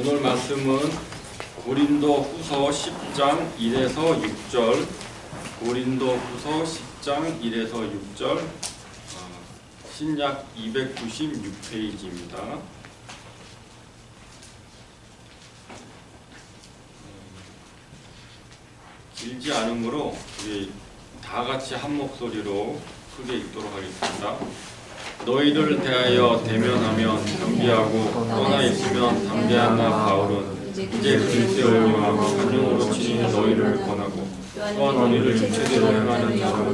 오늘 말씀은 고린도후서 10장 1에서 6절, 고린도후서 10장 1에서 6절, 신약 296페이지입니다. 길지 않으므로 우리 다 같이 한 목소리로 크게 읽도록 하겠습니다. 너희를 대하여 대면하면 겸비하고 떠나 있으면 담대한 나 바울은 이제 그리스도의 온유하고 간용으로 친히 너희를 권하고 또한 너희를 주체대로 행하는 자로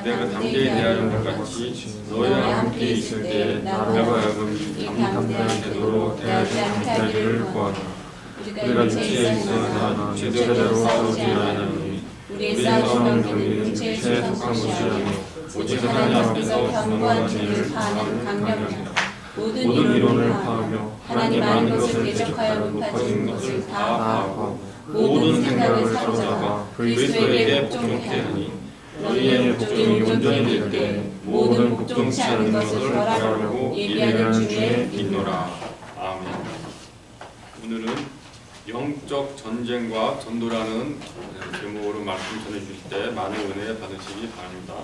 내가 담대히 대하는 것 같이 너희와 함께 있을 때 나로 하여금 이 담대한 태도로 대하지 못하기를 구하노라. 우리가 육체에 있으나 육체대로 싸우지 아니하노니 우리의 싸움은 경기는 육체에 속한 것이 아니요 오직 하나님 앞에서 견고한 진리를 파하는 강력이라. 모든 이론을 파하며 하나님 아는 것을 대적하여 높아진 것을 다 파하고 모든 생각을 사로잡아 그리스도에게 복종케 하니 너희의 복종이 온전히 될 때 모든 복종치 않는 것을 벌하려고 예비하는 주에 있노라. 아멘. 오늘은 영적 전쟁과 전도라는 제목으로 말씀 전해주실 때 많은 은혜 받으시기 바랍니다.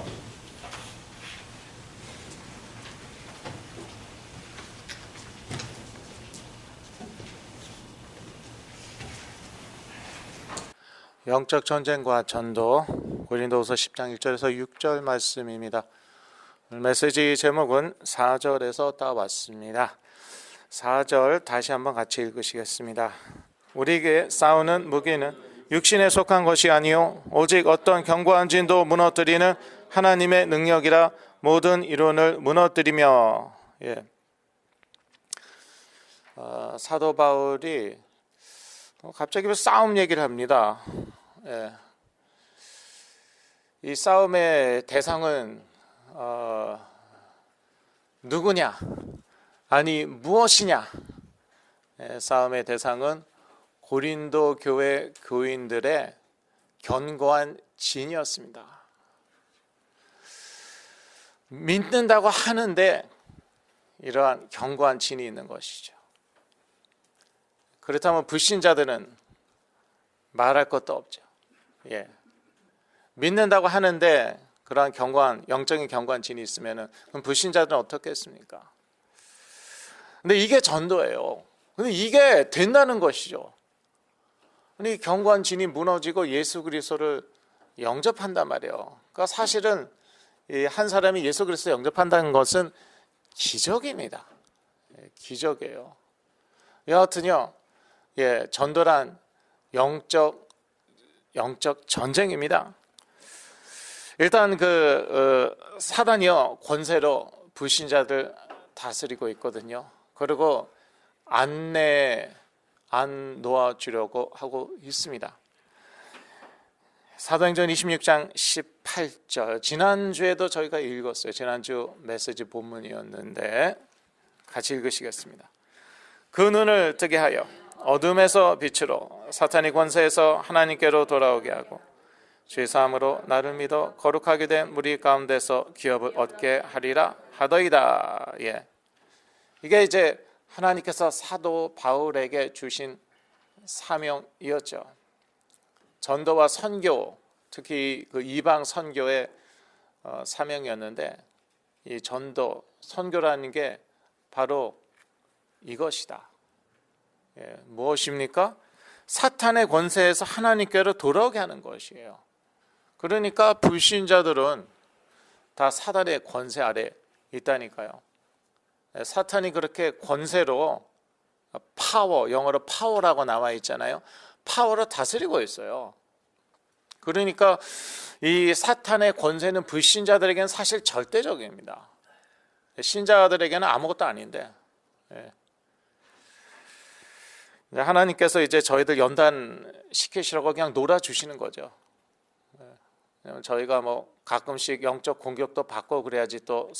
영적 전쟁과 전도, 고린도후서 10장 1절에서 6절 말씀입니다. 오늘 메시지 제목은 4절에서 따왔습니다. 4절 다시 한번 같이 읽으시겠습니다. 우리에게 싸우는 무기는 육신에 속한 것이 아니요 오직 어떤 견고한 진도 무너뜨리는 하나님의 능력이라. 모든 이론을 무너뜨리며. 사도 바울이 갑자기 싸움 얘기를 합니다. 이 싸움의 대상은 누구냐? 아니 무엇이냐? 싸움의 대상은 고린도 교회 교인들의 견고한 진이었습니다. 믿는다고 하는데 이러한 견고한 진이 있는 것이죠. 그렇다면 불신자들은 말할 것도 없죠. 믿는다고 하는데 그러한 견고한 영적인 견고한 진이 있으면은 그럼 불신자들은 어떻게 했습니까? 근데 이게 전도예요. 근데 이게 된다는 것이죠. 근데 견고한 진이 무너지고 예수 그리스도를 영접한단 말이에요. 그러니까 사실은 한 사람이 예수 그리스도 영접한다는 것은 기적입니다. 기적이에요. 여하튼요, 전도란 영적 전쟁입니다. 일단 사단이요 권세로 불신자들 다스리고 있거든요. 그리고 안 놓아주려고 하고 있습니다. 사도행전 26장 18절 지난주에도 저희가 읽었어요. 지난주 메시지 본문이었는데 같이 읽으시겠습니다. 그 눈을 뜨게 하여 어둠에서 빛으로 사탄의 권세에서 하나님께로 돌아오게 하고 죄 사함으로 나를 믿어 거룩하게 된 무리 가운데서 기업을 얻게 하리라 하더이다. 이게 이제 하나님께서 사도 바울에게 주신 사명이었죠. 전도와 선교, 특히 그 이방 선교의 사명이었는데 이 전도, 선교라는 게 바로 이것이다. 무엇입니까? 사탄의 권세에서 하나님께로 돌아오게 하는 것이에요. 그러니까 불신자들은 다 사단의 권세 아래 있다니까요. 사탄이 그렇게 권세로 파워, 영어로 파워라고 나와 있잖아요. 파워로 다스리고 있어요. 그러니까 이 사탄의 권세는 불신자들에게는 사실 절대적입니다. 신자들에게는 아무것도 아닌데 하나님께서 이제 저희들 연단시키시라고 그냥 놀아주시는 거죠. 저희가 가끔씩 영적 공격도 받고 그래야지 또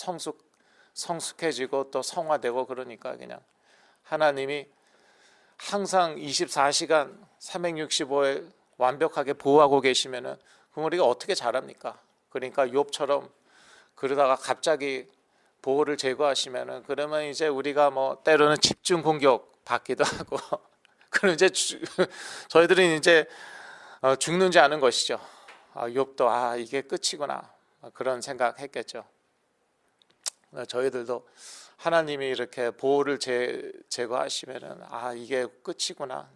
성숙해지고 또 성화되고 그러니까 그냥 하나님이 항상 24시간 365일 완벽하게 보호하고 계시면은 그럼 우리가 어떻게 잘합니까? 그러니까 욥처럼 그러다가 갑자기 보호를 제거하시면은 그러면 이제 우리가 때로는 집중 공격 받기도 하고 그럼 이제 저희들은 이제 죽는지 아는 것이죠. 욥도 이게 끝이구나 그런 생각했겠죠. 저희들도 하나님이 이렇게 보호를 제거하시면은 이게 끝이구나.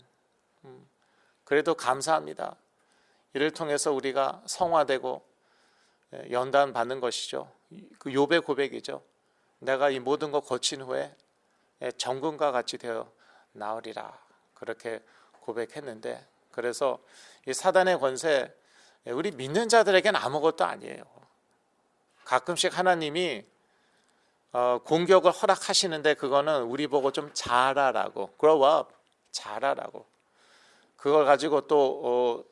그래도 감사합니다. 이를 통해서 우리가 성화되고 연단 받는 것이죠. 그 욥의 고백이죠. 내가 이 모든 것 거친 후에 정금과 같이 되어 나으리라 그렇게 고백했는데, 그래서 이 사단의 권세 우리 믿는 자들에게는 아무것도 아니에요. 가끔씩 하나님이 공격을 허락하시는데 그거는 우리 보고 좀 자라라고, grow up, 자라라고. 그걸 가지고 또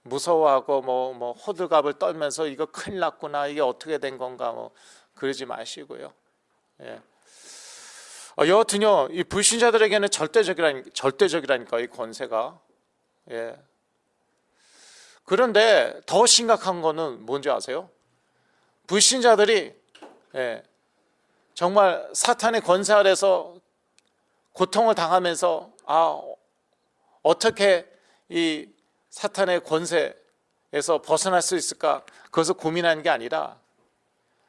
무서워하고 뭐 호들갑을 떨면서 이거 큰일 났구나, 이게 어떻게 된 건가 그러지 마시고요. 예. 여하튼요, 이 불신자들에게는 절대적이라니까 이 권세가. 예. 그런데 더 심각한 거는 뭔지 아세요? 불신자들이 정말 사탄의 권세 아래서 고통을 당하면서 어떻게 이 사탄의 권세에서 벗어날 수 있을까, 그것을 고민하는 게 아니라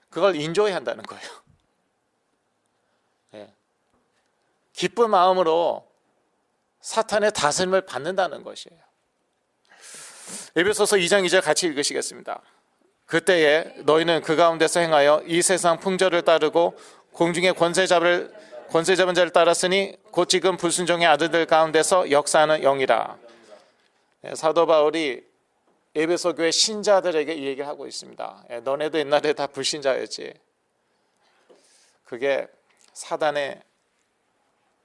그걸 인조해야 한다는 거예요. 기쁜 마음으로 사탄의 다스림을 받는다는 것이에요. 에베소서 2장 2절 같이 읽으시겠습니다. 그때에 너희는 그 가운데서 행하여 이 세상 풍조를 따르고 공중의 권세 잡은 자를 따랐으니 곧 지금 불순종의 아들들 가운데서 역사하는 영이라. 사도 바울이 에베소 교회 신자들에게 이 얘기를 하고 있습니다. 너네도 옛날에 다 불신자였지. 그게 사단의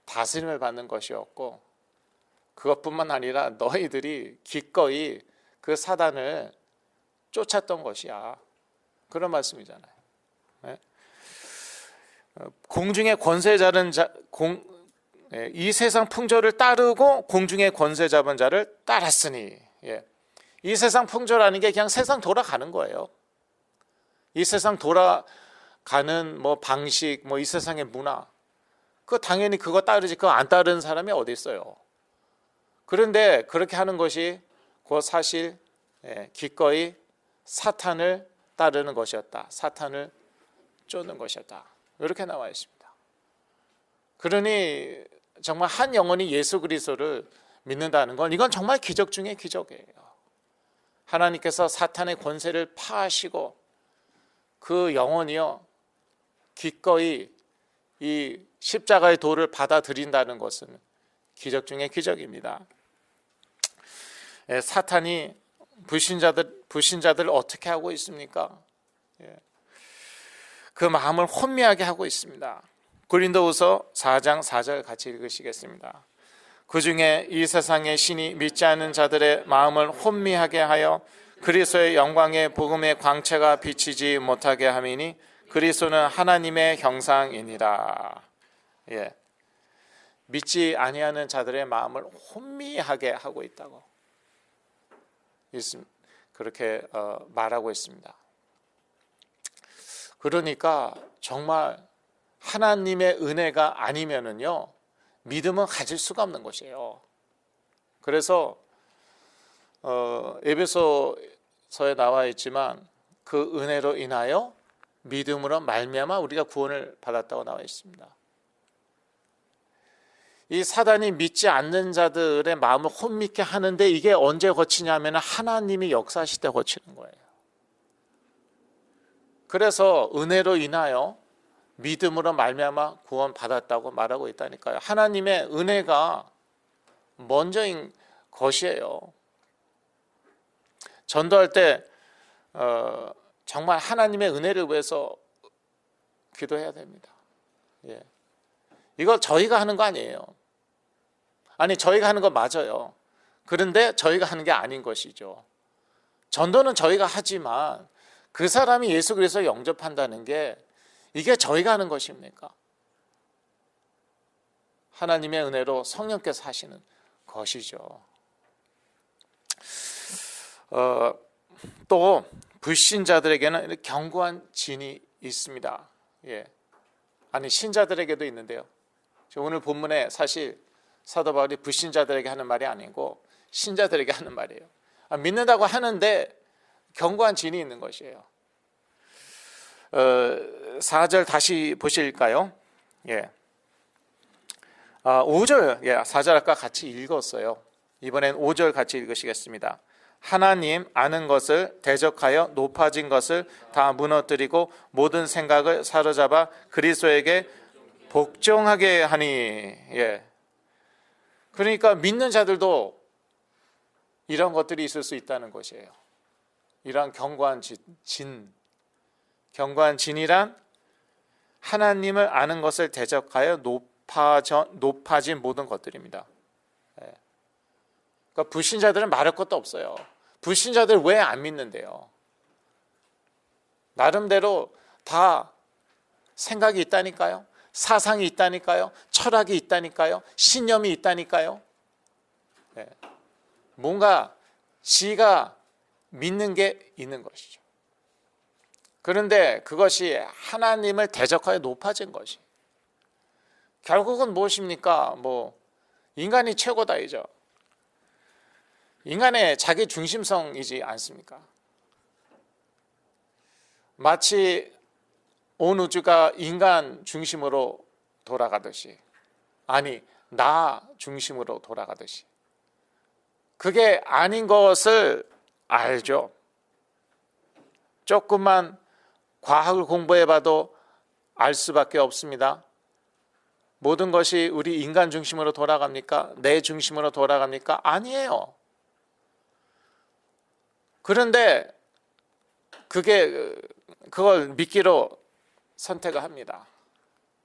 다스림을 받는 것이었고, 그것뿐만 아니라 너희들이 기꺼이 그 사단을 쫓았던 것이야. 그런 말씀이잖아요. 공중의 권세 잡은 자, 이 세상 풍조를 따르고 공중의 권세 잡은 자를 따랐으니. 이 세상 풍조라는 게 그냥 세상 돌아가는 거예요. 이 세상 돌아가는 방식, 이 세상의 문화, 당연히 그거 따르지. 그거 안 따르는 사람이 어디 있어요. 그런데 그렇게 하는 것이 그 사실 기꺼이 사탄을 따르는 것이었다. 사탄을 쫓는 것이었다. 이렇게 나와 있습니다. 그러니 정말 한 영혼이 예수 그리스도를 믿는다는 건 이건 정말 기적 중에 기적이에요. 하나님께서 사탄의 권세를 파하시고 그 영혼이요 기꺼이 이 십자가의 도를 받아들인다는 것은 기적 중에 기적입니다. 사탄이 불신자들을 어떻게 하고 있습니까? 그 마음을 혼미하게 하고 있습니다. 고린도후서 4장 4절 같이 읽으시겠습니다. 그중에 이 세상의 신이 믿지 않는 자들의 마음을 혼미하게 하여 그리스도의 영광의 복음의 광채가 비치지 못하게 함이니 그리스도는 하나님의 형상이니라. 믿지 아니하는 자들의 마음을 혼미하게 하고 있다고 그렇게 말하고 있습니다. 그러니까 정말 하나님의 은혜가 아니면은요 믿음은 가질 수가 없는 것이에요. 그래서 에베소서에 나와 있지만 그 은혜로 인하여 믿음으로 말미암아 우리가 구원을 받았다고 나와 있습니다. 이 사단이 믿지 않는 자들의 마음을 혼미케 하는데 이게 언제 거치냐면 하나님이 역사하실 때 거치는 거예요. 그래서 은혜로 인하여 믿음으로 말미암아 구원 받았다고 말하고 있다니까요. 하나님의 은혜가 먼저인 것이에요. 전도할 때 정말 하나님의 은혜를 위해서 기도해야 됩니다. 이거 저희가 하는 거 아니에요. 아니 저희가 하는 거 맞아요. 그런데 저희가 하는 게 아닌 것이죠. 전도는 저희가 하지만 그 사람이 예수 그리스도를 영접한다는 게 이게 저희가 하는 것입니까? 하나님의 은혜로 성령께서 하시는 것이죠. 또 불신자들에게는 견고한 진이 있습니다. 아니 신자들에게도 있는데요. 오늘 본문에 사실 사도 바울이 불신자들에게 하는 말이 아니고 신자들에게 하는 말이에요. 믿는다고 하는데 견고한 진이 있는 것이에요. 4절 다시 보실까요? 예. 5절, 4절 아까 같이 읽었어요. 이번엔 5절 같이 읽으시겠습니다. 하나님 아는 것을 대적하여 높아진 것을 다 무너뜨리고 모든 생각을 사로잡아 그리스도에게 복종하게 하니. 예. 그러니까 믿는 자들도 이런 것들이 있을 수 있다는 것이에요. 이러한 견고한 진. 견고한 진이란 하나님을 아는 것을 대적하여 높아진 모든 것들입니다. 그러니까 불신자들은 말할 것도 없어요. 불신자들 왜 안 믿는데요? 나름대로 다 생각이 있다니까요. 사상이 있다니까요. 철학이 있다니까요. 신념이 있다니까요. 뭔가 지가 믿는 게 있는 것이죠. 그런데 그것이 하나님을 대적하여 높아진 것이 결국은 무엇입니까? 인간이 최고다이죠. 인간의 자기 중심성이지 않습니까? 마치 온 우주가 인간 중심으로 돌아가듯이, 아니 나 중심으로 돌아가듯이, 그게 아닌 것을 알죠. 조금만 과학을 공부해봐도 알 수밖에 없습니다. 모든 것이 우리 인간 중심으로 돌아갑니까? 내 중심으로 돌아갑니까? 아니에요. 그런데 그걸 믿기로 선택을 합니다.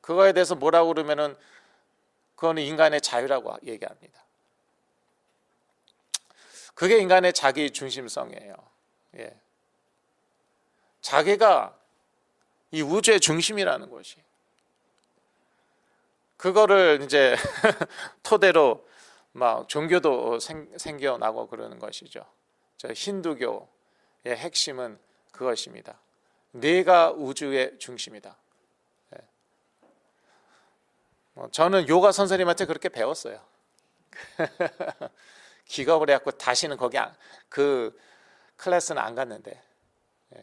그거에 대해서 뭐라고 그러면은 그거는 인간의 자유라고 얘기합니다. 그게 인간의 자기 중심성이에요. 예. 자기가 이 우주의 중심이라는 것이. 그거를 이제 토대로 막 종교도 생겨나고 그러는 것이죠. 저 힌두교의 핵심은 그것입니다. 내가 우주의 중심이다. 저는 요가 선생님한테 그렇게 배웠어요. 기겁을 해갖고 다시는 그 클래스는 안 갔는데,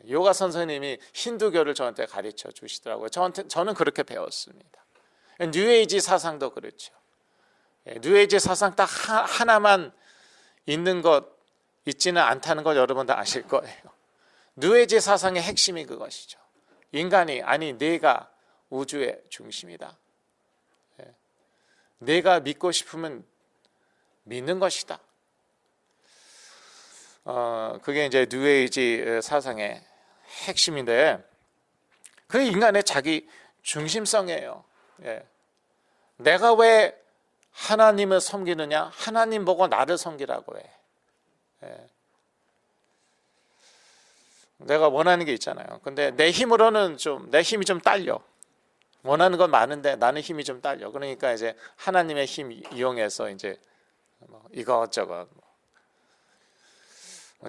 요가 선생님이 힌두교를 저한테 가르쳐 주시더라고요. 저는 그렇게 배웠습니다. 뉴에이지 사상도 그렇죠. 뉴에이지 사상 딱 하나만 있지는 않다는 걸 여러분도 아실 거예요. 뉴에이지 사상의 핵심이 그것이죠. 인간이, 아니 내가 우주의 중심이다. 내가 믿고 싶으면 믿는 것이다. 그게 이제 뉴에이지 사상의 핵심인데, 그게 인간의 자기 중심성이에요. 내가 왜 하나님을 섬기느냐? 하나님 보고 나를 섬기라고 해. 내가 원하는 게 있잖아요. 근데 내 힘으로는 내 힘이 좀 딸려. 원하는 건 많은데 나는 힘이 좀 딸려. 그러니까 이제 하나님의 힘 이용해서 이제 이것저것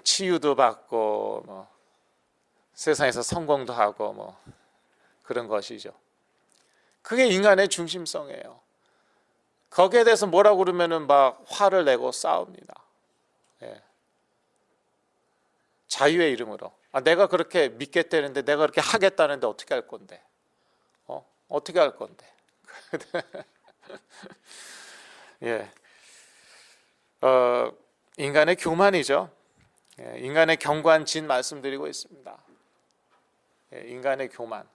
치유도 받고 세상에서 성공도 하고 그런 것이죠. 그게 인간의 중심성이에요. 거기에 대해서 뭐라고 그러면은 막 화를 내고 싸웁니다. 자유의 이름으로. 내가 그렇게 믿겠다는데, 내가 그렇게 하겠다는데 어떻게 할 건데? 어떻게 할 건데? 인간의 교만이죠. 인간의 견고한 진 말씀드리고 있습니다. 인간의 교만.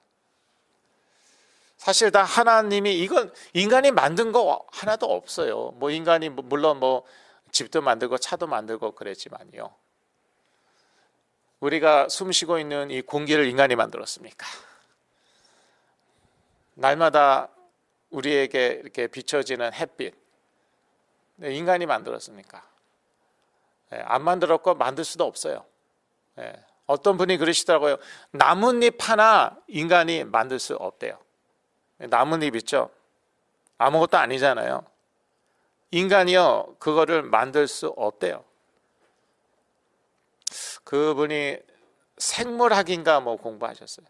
사실 다 하나님이, 이건 인간이 만든 거 하나도 없어요. 인간이 물론 집도 만들고 차도 만들고 그랬지만요. 우리가 숨 쉬고 있는 이 공기를 인간이 만들었습니까? 날마다 우리에게 이렇게 비춰지는 햇빛, 인간이 만들었습니까? 안 만들었고 만들 수도 없어요. 어떤 분이 그러시더라고요. 나뭇잎 하나 인간이 만들 수 없대요. 나뭇잎 있죠? 아무것도 아니잖아요. 인간이요, 그거를 만들 수 없대요. 그분이 생물학인가 공부하셨어요.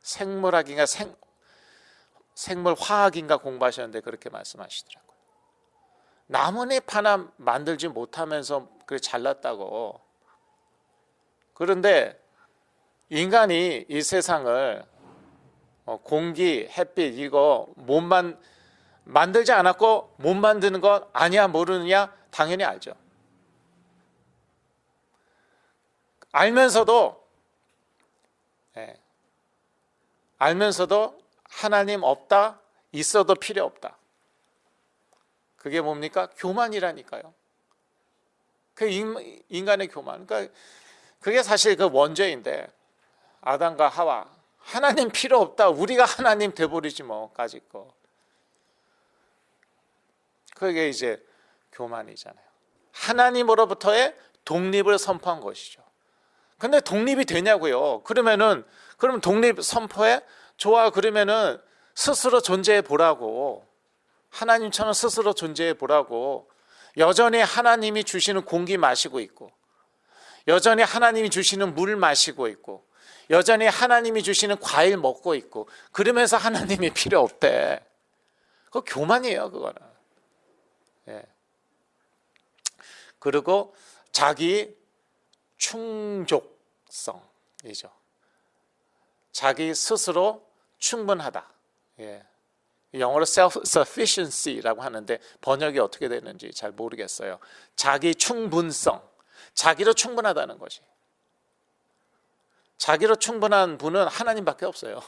생물학인가 생물 화학인가 공부하셨는데 그렇게 말씀하시더라고요. 나뭇잎 하나 만들지 못하면서 그게 잘났다고. 그런데 인간이 이 세상을 공기, 햇빛 이거 만들지 않았고 못 만드는 것 아니야 모르느냐? 당연히 알죠. 알면서도 하나님 없다, 있어도 필요 없다. 그게 뭡니까? 교만이라니까요. 그 인간의 교만. 그러니까 그게 사실 그 원죄인데, 아담과 하와 하나님 필요 없다, 우리가 하나님 돼버리지 뭐까지 거. 그게 이제 교만이잖아요. 하나님으로부터의 독립을 선포한 것이죠. 근데 독립이 되냐고요? 그럼 독립 선포해? 좋아, 그러면은 스스로 존재해 보라고. 하나님처럼 스스로 존재해 보라고. 여전히 하나님이 주시는 공기 마시고 있고, 여전히 하나님이 주시는 물 마시고 있고, 여전히 하나님이 주시는 과일 먹고 있고, 그러면서 하나님이 필요 없대. 그거 교만이에요, 그거는. 예. 그리고 자기 충족성이죠. 자기 스스로 충분하다. 예. 영어로 self-sufficiency라고 하는데 번역이 어떻게 되는지 잘 모르겠어요. 자기 충분성, 자기로 충분하다는 것이. 자기로 충분한 분은 하나님밖에 없어요.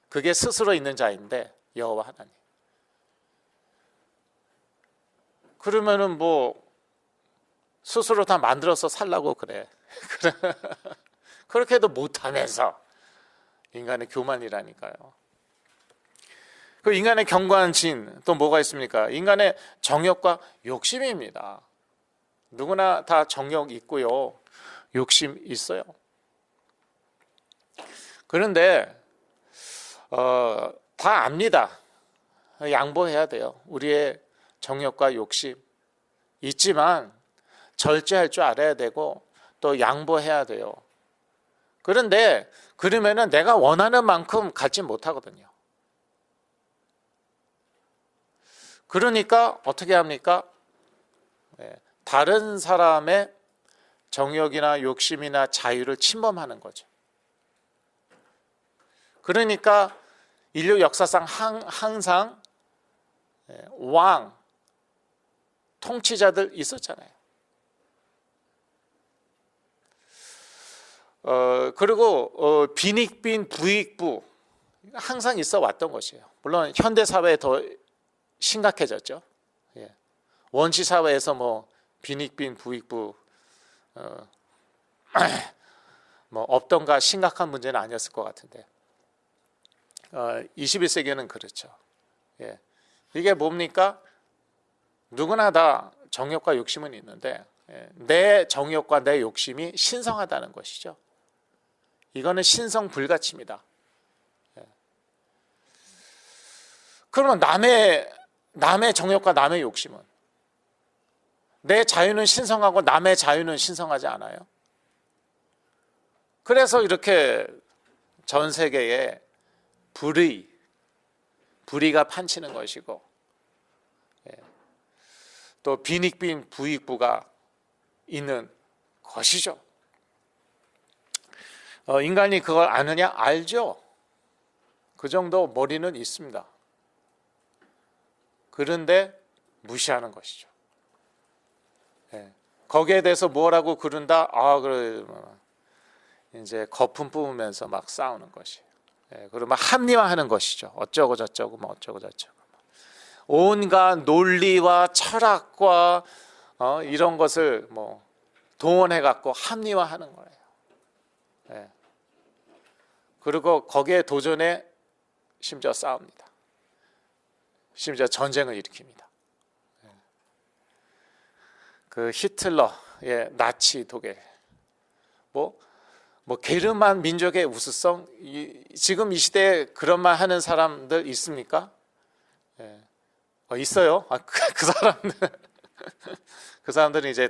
그게 스스로 있는 자인데 여호와 하나님. 그러면은 뭐 스스로 다 만들어서 살라고 그래. 그렇게도 못하면서 인간의 교만이라니까요. 그 인간의 견고한 진 또 뭐가 있습니까? 인간의 정욕과 욕심입니다. 누구나 다 정욕 있고요, 욕심 있어요. 그런데 다 압니다. 양보해야 돼요. 우리의 정욕과 욕심 있지만 절제할 줄 알아야 되고 또 양보해야 돼요. 그런데 그러면은 내가 원하는 만큼 갖지 못하거든요. 그러니까 어떻게 합니까? 다른 사람의 정욕이나 욕심이나 자유를 침범하는 거죠. 그러니까 인류 역사상 항상 왕, 통치자들 있었잖아요. 그리고 빈익빈 부익부 항상 있어 왔던 것이에요. 물론 현대 사회에 더 심각해졌죠. 원시 사회에서 뭐 빈익빈 부익부 뭐 없던가 심각한 문제는 아니었을 것 같은데 21세기에는 그렇죠. 이게 뭡니까? 누구나 다 정욕과 욕심은 있는데 내 정욕과 내 욕심이 신성하다는 것이죠. 이거는 신성 불가치입니다. 그러면 남의 정욕과 남의 욕심은, 내 자유는 신성하고 남의 자유는 신성하지 않아요? 그래서 이렇게 전 세계에 불의가 판치는 것이고 또 빈익빈 부익부가 있는 것이죠. 인간이 그걸 아느냐? 알죠. 그 정도 머리는 있습니다. 그런데 무시하는 것이죠. 거기에 대해서 뭐라고 그런다? 그래, 이제 거품 뿜으면서 막 싸우는 것이. 그리고 막 합리화하는 것이죠. 어쩌고 저쩌고 뭐 어쩌고 저쩌고. 온갖 논리와 철학과 이런 것을 뭐 동원해 갖고 합리화하는 거예요. 그리고 거기에 도전에 심지어 싸웁니다. 심지어 전쟁을 일으킵니다. 그 히틀러의 나치 독일, 뭐 게르만 민족의 우수성, 지금 이 시대에 그런 말 하는 사람들 있습니까? 있어요. 그 사람들 그 사람들은 이제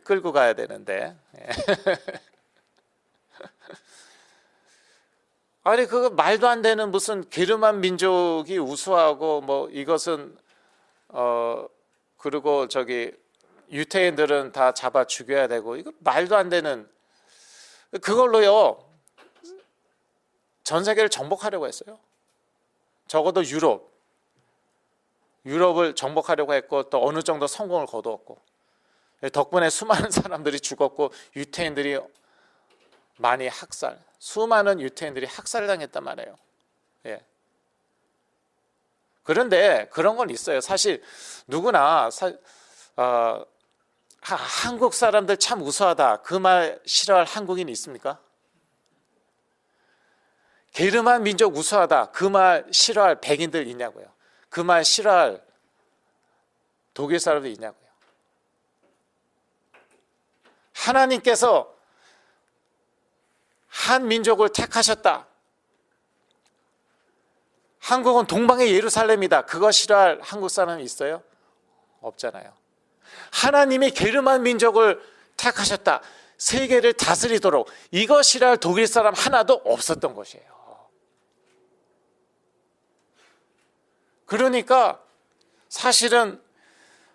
끌고 가야 되는데 아니 그거 말도 안 되는 무슨 게르만 민족이 우수하고 뭐 이것은 그리고 저기 유태인들은 다 잡아 죽여야 되고 이거 말도 안 되는 그걸로요 전 세계를 정복하려고 했어요. 적어도 유럽을 정복하려고 했고 또 어느 정도 성공을 거두었고 덕분에 수많은 사람들이 죽었고 유태인들이 많이 수많은 유태인들이 학살당했단 말이에요. 예. 그런데 그런 건 있어요. 사실 누구나 한국 사람들 참 우수하다 그 말 싫어할 한국인이 있습니까? 게르만 민족 우수하다 그 말 싫어할 백인들 있냐고요. 그 말 싫어할 독일 사람들 있냐고요. 하나님께서 한 민족을 택하셨다. 한국은 동방의 예루살렘이다. 그거 싫어할 한국 사람이 있어요? 없잖아요. 하나님이 게르만 민족을 택하셨다. 세계를 다스리도록 이거 싫어할 독일 사람 하나도 없었던 것이에요. 그러니까 사실은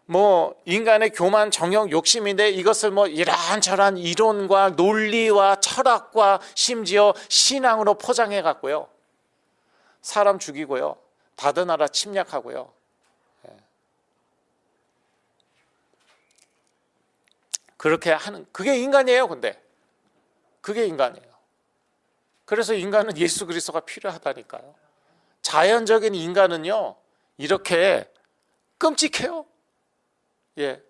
뭐 인간의 교만, 정욕, 욕심인데 이것을 뭐 이런저런 이론과 논리와 철학과 심지어 신앙으로 포장해 갖고요. 사람 죽이고요. 다른 나라 침략하고요. 그렇게 하는 그게 인간이에요. 근데 그게 인간이에요. 그래서 인간은 예수 그리스도가 필요하다니까요. 자연적인 인간은요. 이렇게 끔찍해요. 예,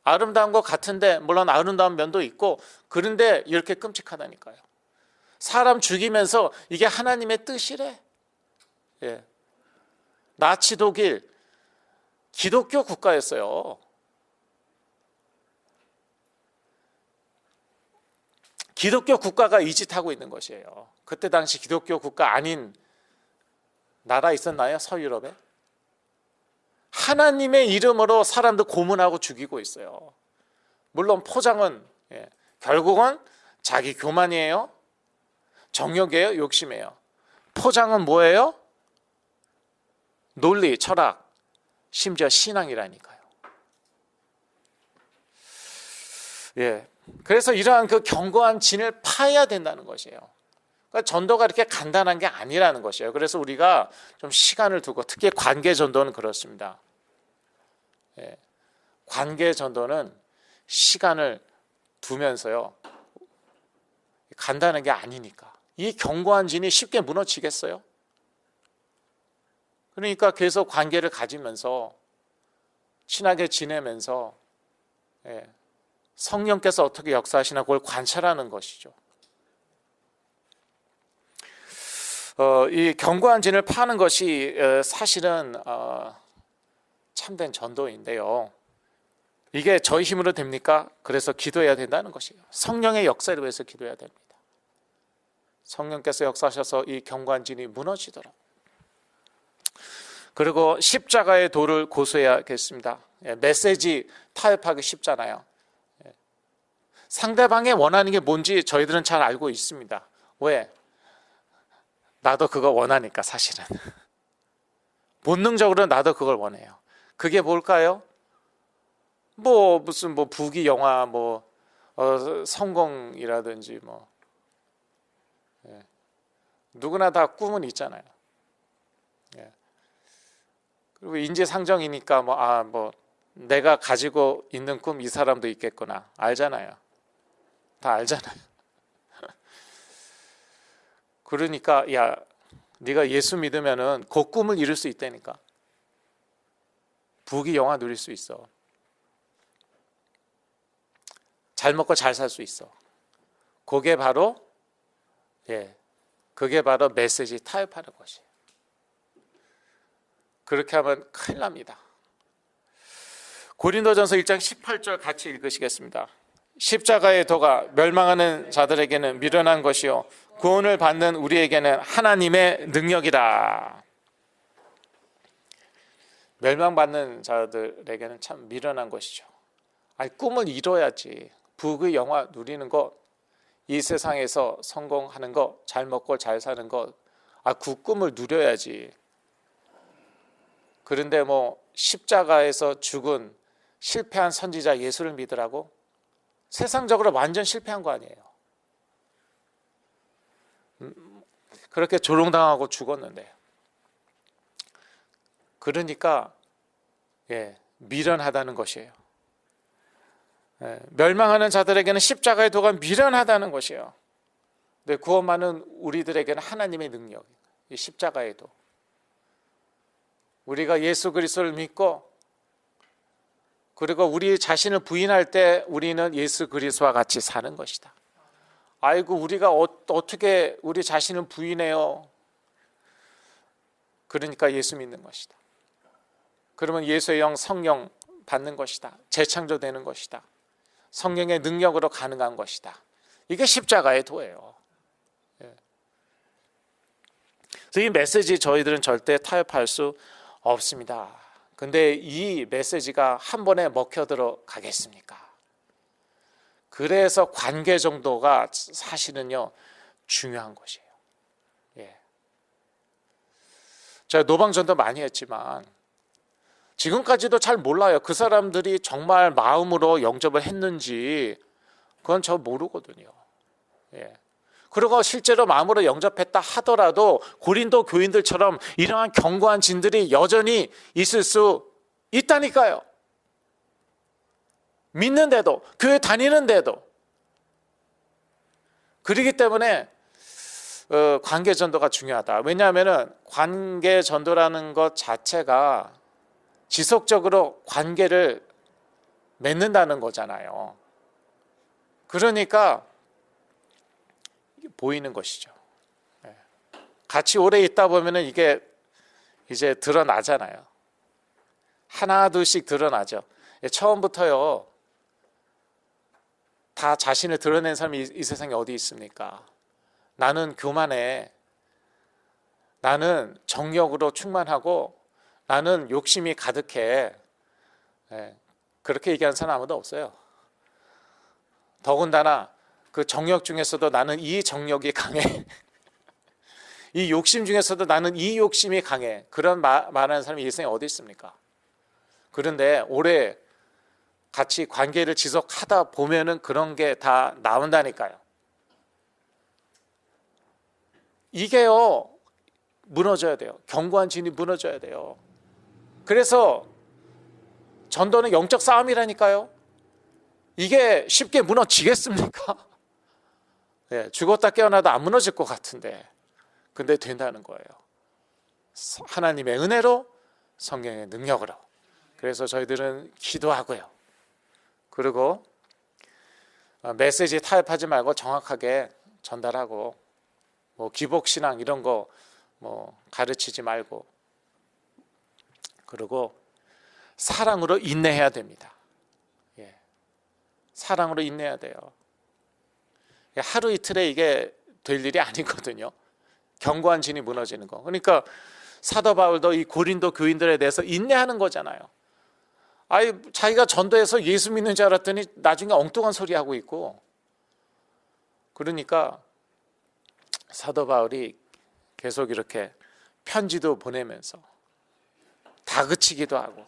아름다운 것 같은데 물론 아름다운 면도 있고 그런데 이렇게 끔찍하다니까요. 사람 죽이면서 이게 하나님의 뜻이래. 예, 나치 독일 기독교 국가였어요. 기독교 국가가 이 짓 하고 있는 것이에요. 그때 당시 기독교 국가 아닌 나라 있었나요? 서유럽에? 하나님의 이름으로 사람들 고문하고 죽이고 있어요. 물론 포장은 결국은 자기 교만이에요. 정욕이에요. 욕심이에요. 포장은 뭐예요? 논리, 철학, 심지어 신앙이라니까요. 예. 그래서 이러한 그 견고한 진을 파야 된다는 것이에요. 그러니까 전도가 이렇게 간단한 게 아니라는 것이에요. 그래서 우리가 좀 시간을 두고 특히 관계 전도는 그렇습니다. 예. 관계 전도는 시간을 두면서요. 간단한 게 아니니까. 이 견고한 진이 쉽게 무너지겠어요? 그러니까 계속 관계를 가지면서 친하게 지내면서 성령께서 어떻게 역사하시나 그걸 관찰하는 것이죠. 이 견고한 진을 파는 것이 사실은 참된 전도인데요. 이게 저희 힘으로 됩니까? 그래서 기도해야 된다는 것이에요. 성령의 역사를 위해서 기도해야 됩니다. 성령께서 역사하셔서 이 견고한 진이 무너지도록. 그리고 십자가의 도를 고수해야겠습니다. 메시지 타협하기 쉽잖아요. 상대방이 원하는 게 뭔지 저희들은 잘 알고 있습니다. 왜? 나도 그거 원하니까 사실은. 본능적으로 나도 그걸 원해요. 그게 뭘까요? 무슨 부귀 영화 성공이라든지 누구나 다 꿈은 있잖아요. 그리고 인지상정이니까 내가 가지고 있는 꿈 이 사람도 있겠구나 알잖아요. 다 알잖아요. 그러니까 네가 예수 믿으면은 그 꿈을 이룰 수 있다니까. 부귀 영화 누릴 수 있어. 잘 먹고 잘 살 수 있어. 그게 바로 메시지 타협하는 것이에요. 그렇게 하면 큰일 납니다. 고린도전서 1장 18절 같이 읽으시겠습니다. 십자가의 도가 멸망하는 자들에게는 미련한 것이요 구원을 받는 우리에게는 하나님의 능력이다. 멸망받는 자들에게는 참 미련한 것이죠. 꿈을 이뤄야지. 부귀 영화 누리는 것, 이 세상에서 성공하는 것, 잘 먹고 잘 사는 것, 그 꿈을 누려야지. 그런데 뭐 십자가에서 죽은 실패한 선지자 예수를 믿으라고? 세상적으로 완전 실패한 거 아니에요. 그렇게 조롱당하고 죽었는데. 그러니까 미련하다는 것이에요. 멸망하는 자들에게는 십자가의 도가 미련하다는 것이에요. 근데 구원 받는 우리들에게는 하나님의 능력, 이 십자가의 도. 우리가 예수 그리스도를 믿고 그리고 우리 자신을 부인할 때 우리는 예수 그리스도와 같이 사는 것이다. 아이고 우리가 어떻게 우리 자신을 부인해요? 그러니까 예수 믿는 것이다. 그러면 예수의 영 성령 받는 것이다. 재창조되는 것이다. 성령의 능력으로 가능한 것이다. 이게 십자가의 도예요. 그래서 이 메시지 저희들은 절대 타협할 수 없습니다. 근데 이 메시지가 한 번에 먹혀 들어가겠습니까? 그래서 관계 정도가 사실은요 중요한 것이에요. 제가 노방전도 많이 했지만 지금까지도 잘 몰라요. 그 사람들이 정말 마음으로 영접을 했는지 그건 저 모르거든요. 그리고 실제로 마음으로 영접했다 하더라도 고린도 교인들처럼 이러한 견고한 진들이 여전히 있을 수 있다니까요. 믿는데도, 교회 다니는데도. 그렇기 때문에 관계 전도가 중요하다. 왜냐하면 관계 전도라는 것 자체가 지속적으로 관계를 맺는다는 거잖아요. 그러니까 보이는 것이죠. 같이 오래 있다 보면 이게 이제 드러나잖아요. 하나 둘씩 드러나죠. 처음부터요 다 자신을 드러낸 사람이 이 세상에 어디 있습니까? 나는 교만해. 나는 정욕으로 충만하고 나는 욕심이 가득해. 그렇게 얘기하는 사람 아무도 없어요. 더군다나 그 정욕 중에서도 나는 이 정욕이 강해. 이 욕심 중에서도 나는 이 욕심이 강해. 그런 말하는 사람이 이 세상에 어디 있습니까? 그런데 오래 같이 관계를 지속하다 보면은 그런 게 다 나온다니까요. 이게요 무너져야 돼요. 견고한 진이 무너져야 돼요. 그래서 전도는 영적 싸움이라니까요. 이게 쉽게 무너지겠습니까? 죽었다 깨어나도 안 무너질 것 같은데 근데 된다는 거예요. 하나님의 은혜로 성령의 능력으로. 그래서 저희들은 기도하고요. 그리고 메시지 타협하지 말고 정확하게 전달하고 뭐 기복신앙 이런 거 뭐 가르치지 말고 그리고 사랑으로 인내해야 됩니다. 사랑으로 인내해야 돼요. 하루 이틀에 이게 될 일이 아니거든요. 견고한 진이 무너지는 거. 그러니까 사도 바울도 이 고린도 교인들에 대해서 인내하는 거잖아요. 자기가 전도해서 예수 믿는 줄 알았더니 나중에 엉뚱한 소리 하고 있고. 그러니까 사도 바울이 계속 이렇게 편지도 보내면서 다그치기도 하고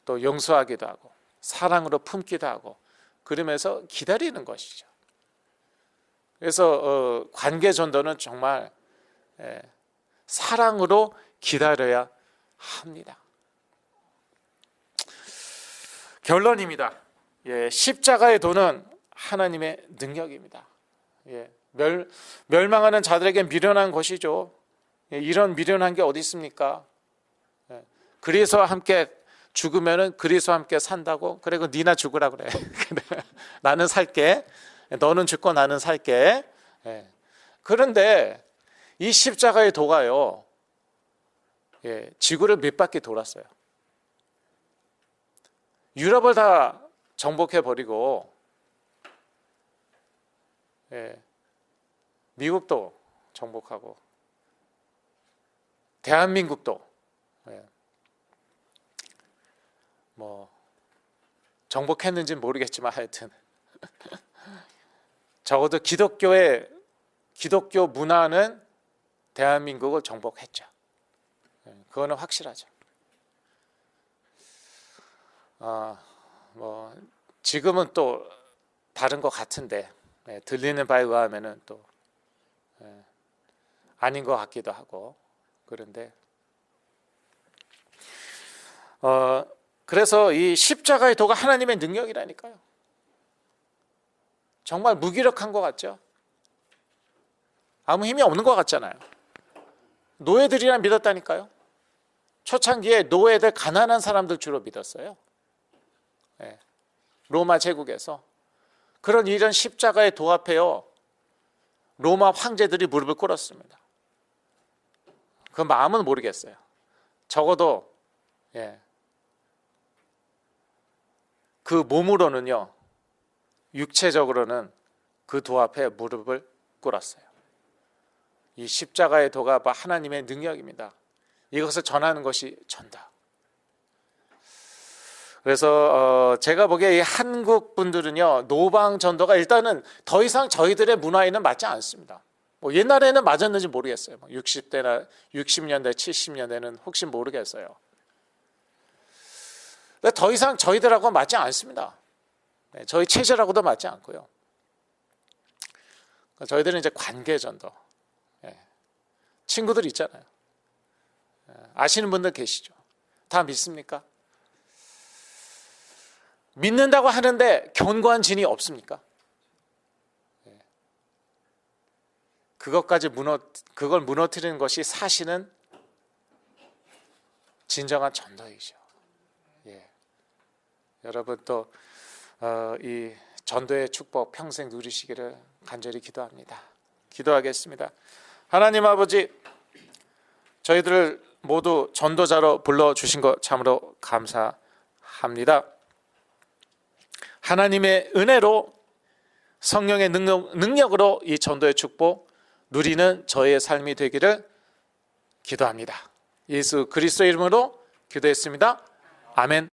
또 용서하기도 하고 사랑으로 품기도 하고 그러면서 기다리는 것이죠. 그래서 관계 전도는 정말 사랑으로 기다려야 합니다. 결론입니다. 십자가의 도는 하나님의 능력입니다. 멸망하는 자들에게 미련한 것이죠. 이런 미련한 게 어디 있습니까? 그리스도와 함께 죽으면은 그리스도와 함께 산다고? 그래, 그 니나 죽으라 그래. 나는 살게. 너는 죽고 나는 살게. 그런데 이 십자가의 도가요, 지구를 몇 바퀴 돌았어요. 유럽을 다 정복해 버리고, 미국도 정복하고, 대한민국도 뭐 정복했는지는 모르겠지만 하여튼 적어도 기독교 문화는 대한민국을 정복했죠. 그거는 확실하죠. 뭐 지금은 또 다른 것 같은데 들리는 바에 의하면은 또 아닌 것 같기도 하고 그런데 그래서 이 십자가의 도가 하나님의 능력이라니까요. 정말 무기력한 것 같죠? 아무 힘이 없는 것 같잖아요. 노예들이란 믿었다니까요. 초창기에 노예들 가난한 사람들 주로 믿었어요. 로마 제국에서. 그런 이런 십자가의 도 앞에요, 로마 황제들이 무릎을 꿇었습니다. 그 마음은 모르겠어요. 적어도 그 몸으로는요, 육체적으로는 그 도 앞에 무릎을 꿇었어요. 이 십자가의 도가 하나님의 능력입니다. 이것을 전하는 것이 전도. 그래서 제가 보기에 이 한국 분들은요, 노방 전도가 일단은 더 이상 저희들의 문화에는 맞지 않습니다. 뭐 옛날에는 맞았는지 모르겠어요. 60대나 60년대, 70년대는 혹시 모르겠어요. 더 이상 저희들하고 맞지 않습니다. 저희 체제라고도 맞지 않고요. 저희들은 이제 관계 전도. 친구들 있잖아요. 아시는 분들 계시죠? 다 믿습니까? 믿는다고 하는데 견고한 진이 없습니까? 그걸 무너뜨리는 것이 사실은 진정한 전도이죠. 여러분 또 이 전도의 축복 평생 누리시기를 간절히 기도합니다. 기도하겠습니다. 하나님 아버지, 저희들을 모두 전도자로 불러주신 것 참으로 감사합니다. 하나님의 은혜로 성령의 능력으로 이 전도의 축복 누리는 저의 삶이 되기를 기도합니다. 예수 그리스도의 이름으로 기도했습니다. 아멘.